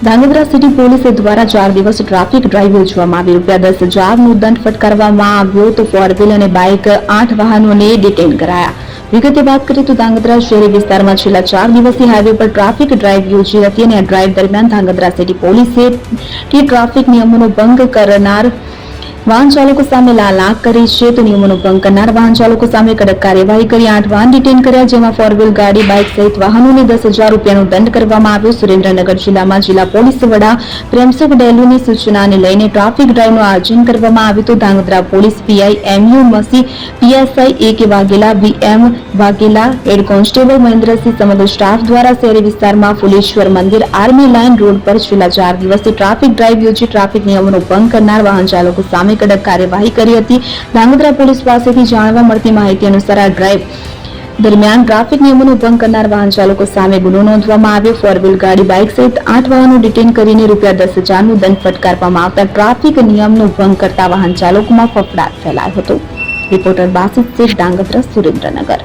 Dhrangadhra city police દ્વારા 4 દિવસ traffic drive યોજવામાં આવી ₹10,000નો દંડ ફટકારવામાં આવ્યો તો ફોર વ્હીલ અને બાઇક 8 વાહનોને ડિટેન કરાયા। વિગતે વાત કરીએ તો ધાંગધ્રા શહેરી વિસ્તારમાં છેલ્લા 4 દિવસથી હાઈવે પર ટ્રાફિક ડ્રાઈવ યોજી હતી અને આ ડ્રાઈવ દરમિયાન ધાંગધ્રા સિટી પોલીસે ટ્રાફિક નિયમોનો ભંગ કરનાર વાહન ચાલકો સામે લાલ આંખ કરી છે તો નિયમોનો ભંગ કરનાર વાહન ચાલકો સામે કડક કાર્યવાહી કરી 8 વાહન ડિટેન કર્યા, જેમાં ફોર વ્હીલ ગાડી, બાઇક સહિત વાહનોને ₹10,000નો દંડ કરવામાં આવ્યો। સુરેન્દ્રનગર જિલ્લામાં જિલ્લા પોલીસ વડા પ્રેમસુખ ડેલુની સૂચનાને લઈને ટ્રાફિક ડ્રાઈવનું આયોજન કરવામાં આવ્યું તો Dhrangadhra police PI MU Masi, PSI AK Vaghela, VM Vaghela, head constable Mahendrasinh સમગ્ર સ્ટાફ દ્વારા શહેરી વિસ્તારમાં ફુલેશ્વર મંદિર, આર્મી લાઇન રોડ પર છેલ્લા 4 દિવસથી ટ્રાફિક ડ્રાઈવ યોજી ટ્રાફિક નિયમોનો ભંગ કરનાર વાહન ચાલકો સામે કડક કાર્યવાહી કરી હતી। ધાંગધ્રા પોલીસ પાસેથી જાણવા મળતી માહિતી અનુસાર આ ડ્રાઈવ દરમિયાન ટ્રાફિક નિયમોનો ભંગ કરનાર વાહન ચાલકો સામે ગુનો નોંધવામાં આવ્યો। ફોર વ્હીલ ગાડી, બાઇક સહિત 8 વાહનો ડિટેન કરીને ₹10,000નો દંડ ફટકારવામાં આવતા ટ્રાફિક નિયમનો ભંગ કરતા વાહન ચાલકોમાં ફફડાટ ફેલાયો હતો। રિપોર્ટર બાસિત શેખ, ધાંગધ્રા, સુરેન્દ્રનગર।